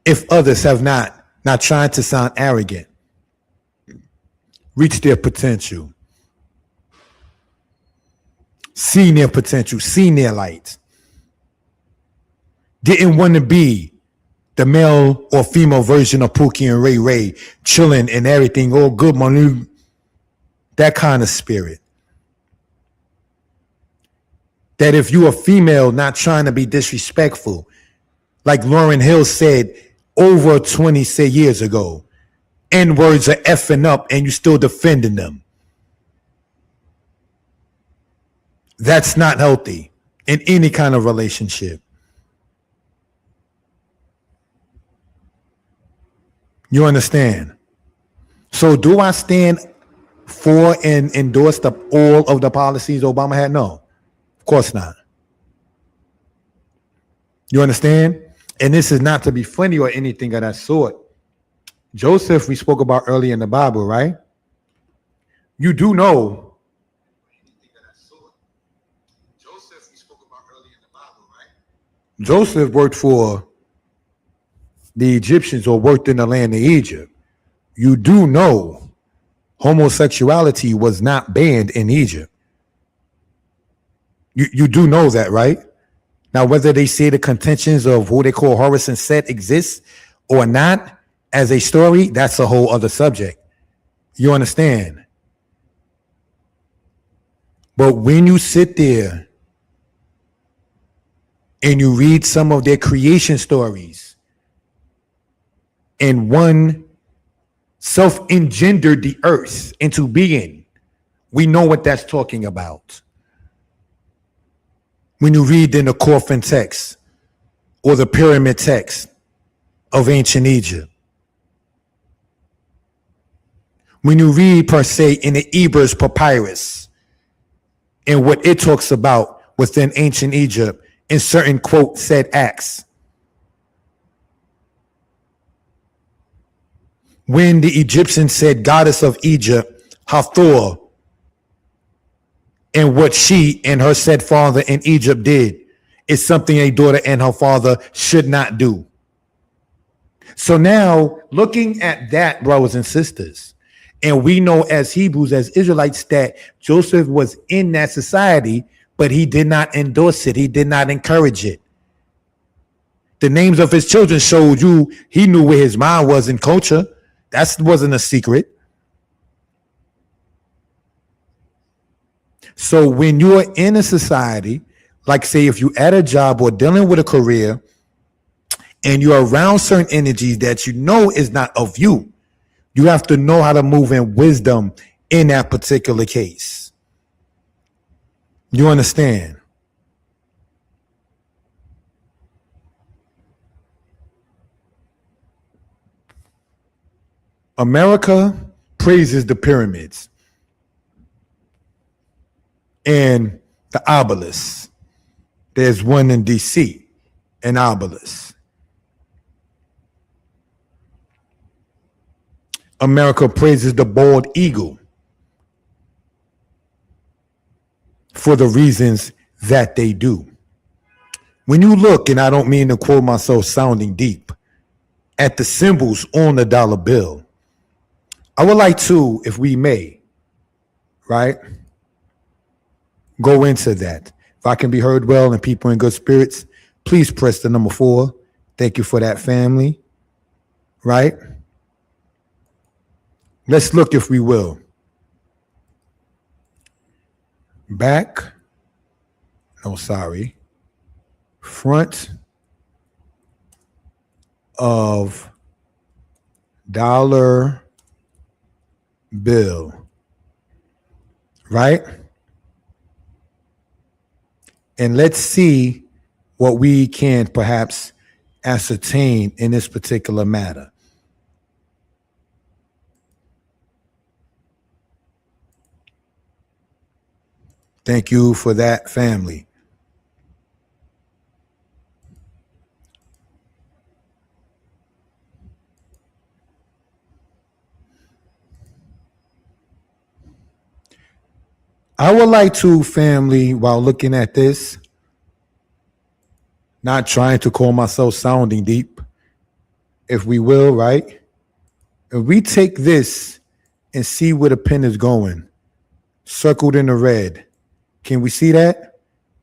if others have not trying to sound arrogant, reach their potential, seen their potential, seen their light, didn't want to be the male or female version of Pookie and Ray Ray, chilling and everything, all good money, that kind of spirit. That if you are female, not trying to be disrespectful, like Lauryn Hill said over 20 years ago, N-words are effing up and you still defending them. That's not healthy in any kind of relationship. You understand? So do I stand for and endorse all of the policies Obama had? No, of course not. You understand? And this is not to be funny or anything of that sort. Joseph, we spoke about earlier in the Bible, right? You do know. Joseph worked for the Egyptians or worked in the land of Egypt. You do know homosexuality was not banned in Egypt. You do know that, right? Now, whether they say the contentions of who they call Horus and Set exists or not as a story, that's a whole other subject. You understand? But when you sit there and you read some of their creation stories, and one self-engendered the earth into being, we know what that's talking about. When you read in the coffin text or the pyramid text of ancient Egypt, when you read per se in the Ebers Papyrus and what it talks about within ancient Egypt in certain quote said acts, when the Egyptians said goddess of Egypt, Hathor, and what she and her said father in Egypt did is something a daughter and her father should not do. So now looking at that, brothers and sisters, and we know as Hebrews, as Israelites, that Joseph was in that society, but he did not endorse it. He did not encourage it. The names of his children showed you he knew where his mind was in culture. That wasn't a secret. So when you're in a society, like say if you're at a job or dealing with a career and you're around certain energies that you know is not of you, you have to know how to move in wisdom in that particular case. You understand? America praises the pyramids and the obelisk. There's one in DC, an obelisk. America praises the bald eagle for the reasons that they do. When you look, and I don't mean to quote myself sounding deep, at the symbols on the dollar bill, I would like to, if we may, right, go into that. If I can be heard well and people in good spirits, please press the number 4. Thank you for that, family. Right? Let's look, if we will. Back. No, sorry. Front of dollar bill. Right? And let's see what we can perhaps ascertain in this particular matter. Thank you for that, family. I would like to, family, while looking at this, not trying to call myself sounding deep, if we will, right? If we take this and see where the pen is going, circled in the red, can we see that?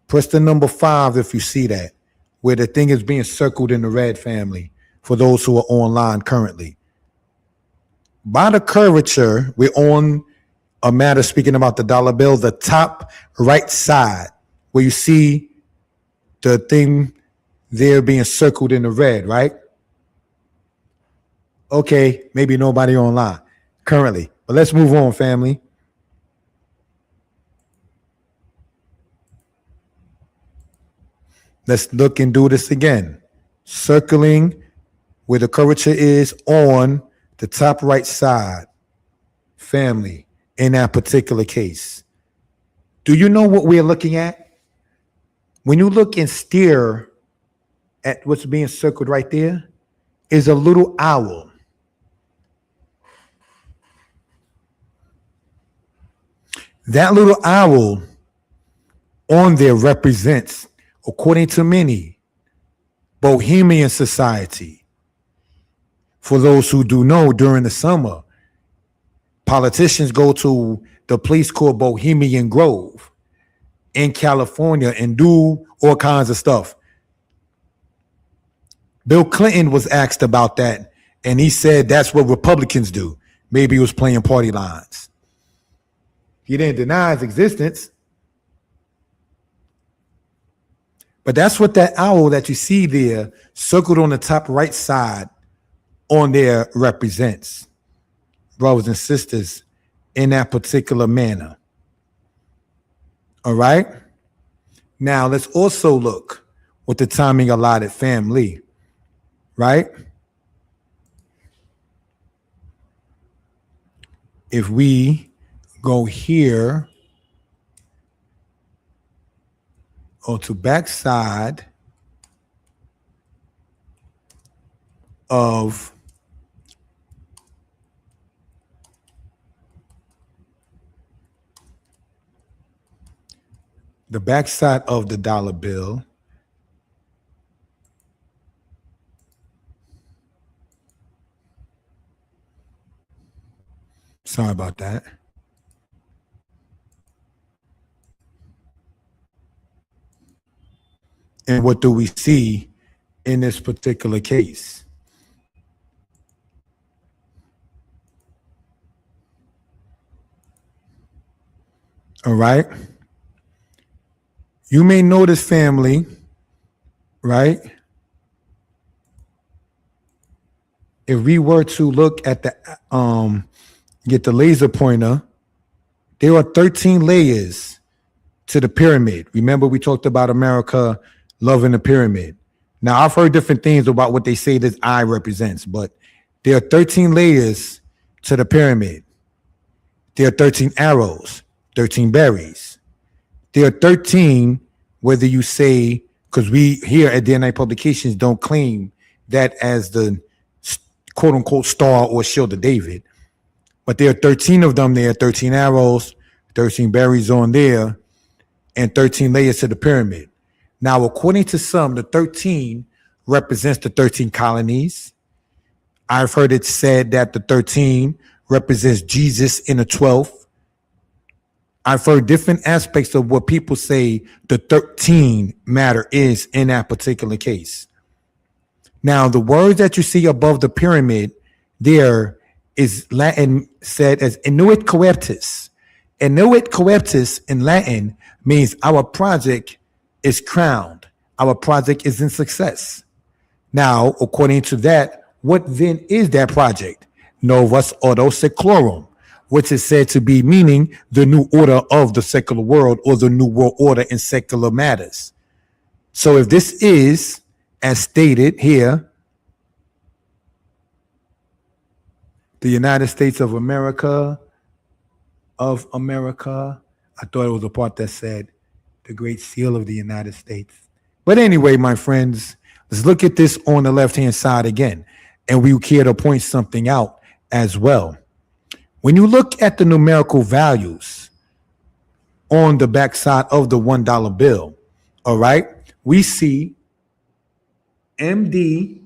Press the number 5 if you see that, where the thing is being circled in the red, family, for those who are online currently. By the curvature, we're on a matter speaking about the dollar bill, the top right side, where you see the thing there being circled in the red, right? Okay, maybe nobody online currently, but let's move on, family. Let's look and do this again. Circling where the curvature is on the top right side, family, in that particular case. Do you know what we're looking at? When you look and stare at what's being circled right there, is a little owl. That little owl on there represents, according to many, Bohemian society. For those who do know, during the summer, politicians go to the place called Bohemian Grove in California and do all kinds of stuff. Bill Clinton was asked about that, and he said that's what Republicans do. Maybe he was playing party lines. He didn't deny its existence, But that's what that owl that you see there circled on the top right side on there represents, brothers and sisters, in that particular manner. All right. Now let's also look with the timing allotted family, right? If we go here, or to backside of the dollar bill, sorry about that. And what do we see in this particular case? All right. You may notice, family, right? If we were to look at the get the laser pointer, there are 13 layers to the pyramid. Remember, we talked about America loving the pyramid. Now, I've heard different things about what they say this eye represents, but there are 13 layers to the pyramid. There are 13 arrows, 13 berries. There are 13, whether you say, because we here at Danitepublications don't claim that as the quote unquote star or shield of David, but there are 13 of them. There are 13 arrows, 13 berries on there, and 13 layers to the pyramid. Now, according to some, the 13 represents the 13 colonies. I've heard it said that the 13 represents Jesus in the 12th. I've heard different aspects of what people say the 13 matter is in that particular case. Now, the words that you see above the pyramid, there is Latin said as Inuit coeptis. Inuit coeptis in Latin means our project is crowned. Our project is in success. Now, according to that, what then is that project? Novus Ordo Seclorum, which is said to be meaning the new order of the secular world or the new world order in secular matters. So if this is, as stated here, the United States of America, I thought it was a part that said the Great Seal of the United States. But anyway, my friends, let's look at this on the left-hand side again, and we care to point something out as well. When you look at the numerical values on the backside of the $1 bill, all right, we see MD,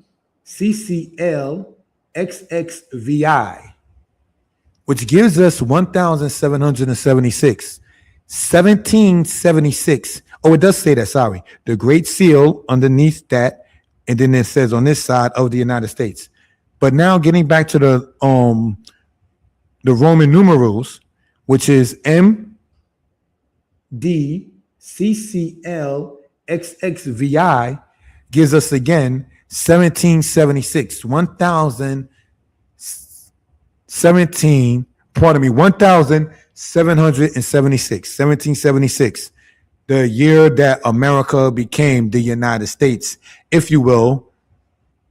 CCL, XXVI, which gives us 1,776. 1776. Oh, it does say that, sorry. The Great Seal underneath that, and then it says on this side of the United States. But now getting back to the Roman numerals, which is M, D, CCL, XXVI, gives us again 1776, 1776, the year that America became the United States, if you will,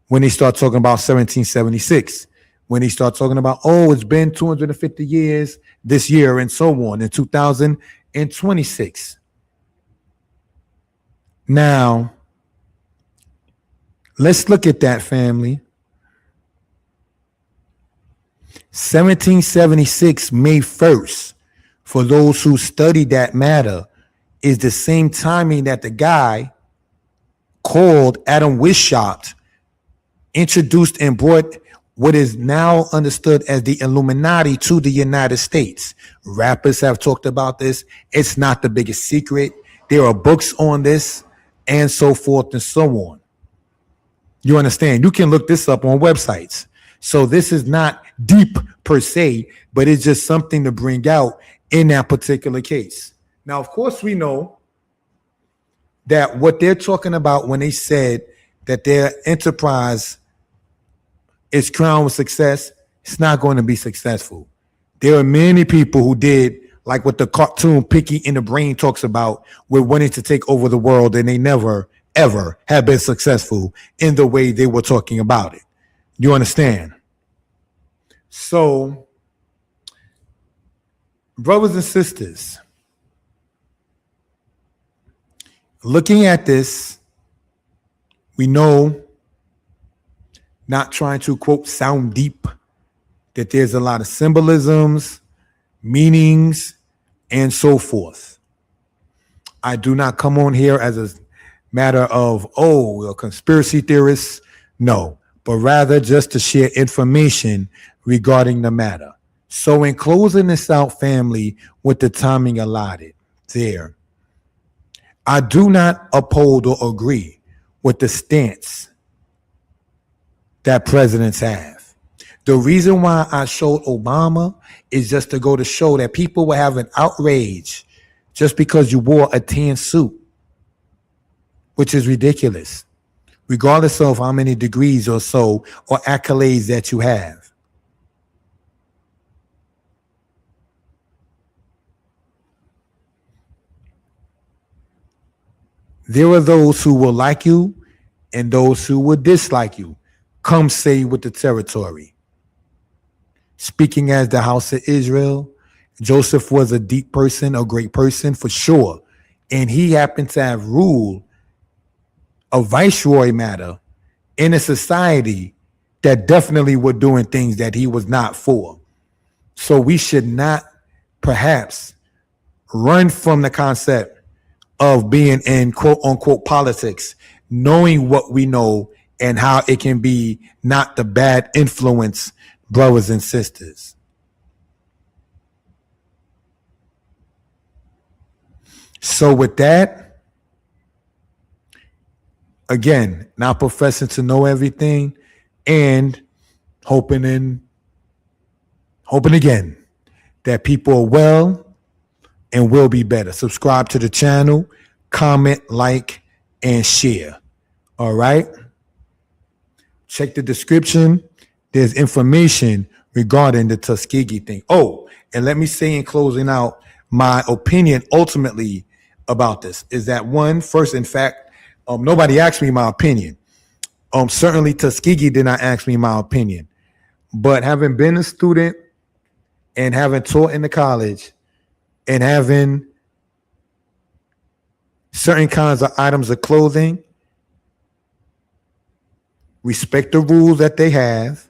when they start talking about 1776, when they start talking about, oh, it's been 250 years this year and so on in 2026. Now, let's look at that, family. 1776, May 1st, for those who study that matter, is the same timing that the guy called Adam Weishaupt introduced and brought what is now understood as the Illuminati to the United States. Rappers have talked about this. It's not the biggest secret. There are books on this and so forth and so on. You understand? You can look this up on websites. So this is not deep per se, but it's just something to bring out in that particular case. Now, of course, we know that what they're talking about when they said that their enterprise is crowned with success, it's not going to be successful. There are many people who did like what the cartoon Pinky in the Brain talks about, with wanting to take over the world, and they never, ever have been successful in the way they were talking about it. You understand? So, brothers and sisters, looking at this, we know, not trying to, quote, sound deep, that there's a lot of symbolisms, meanings, and so forth. I do not come on here as a matter of, a conspiracy theorist. No, but rather just to share information regarding the matter. So in closing this out, family, with the timing allotted there, I do not uphold or agree with the stance that presidents have. The reason why I showed Obama is just to go to show that people will have an outrage just because you wore a tan suit, which is ridiculous, regardless of how many degrees or so or accolades that you have. There are those who will like you and those who will dislike you. Come say with the territory. Speaking as the house of Israel, Joseph was a deep person, a great person for sure. And he happened to have ruled a viceroy matter in a society that definitely were doing things that he was not for. So we should not perhaps run from the concept of being in quote unquote politics, knowing what we know and how it can be not the bad influence, brothers and sisters. So with that, again, not professing to know everything and hoping again that people are well and will be better. Subscribe to the channel, comment, like, and share. All right. Check the description. There's information regarding the Tuskegee thing. Oh, and let me say in closing out, my opinion ultimately about this is that first, in fact, nobody asked me my opinion. Certainly Tuskegee did not ask me my opinion. But having been a student and having taught in the college and having certain kinds of items of clothing, respect the rules that they have.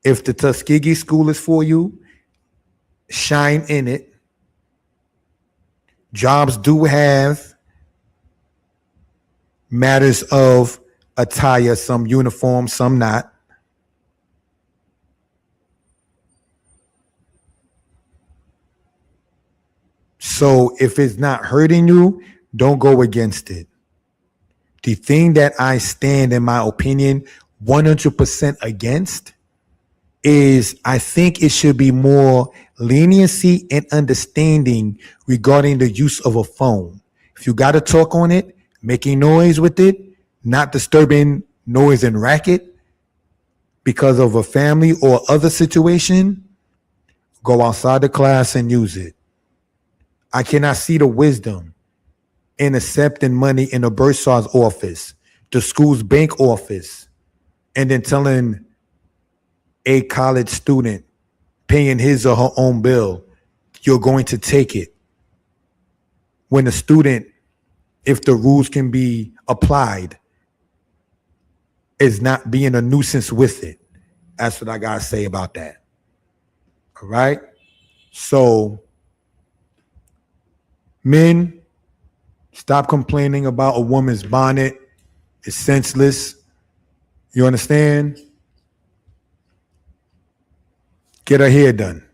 If the Tuskegee school is for you, shine in it. Jobs do have matters of attire, some uniform, some not. So if it's not hurting you, don't go against it. The thing that I stand, in my opinion, 100% against is I think it should be more leniency and understanding regarding the use of a phone. If you got to talk on it, making noise with it, not disturbing noise and racket because of a family or other situation, go outside the class and use it. I cannot see the wisdom in accepting money in the bursar's office, the school's bank office, and then telling a college student paying his or her own bill, you're going to take it. When the student, if the rules can be applied, is not being a nuisance with it. That's what I got to say about that. All right. So, men, stop complaining about a woman's bonnet. It's senseless. You understand? Get her hair done.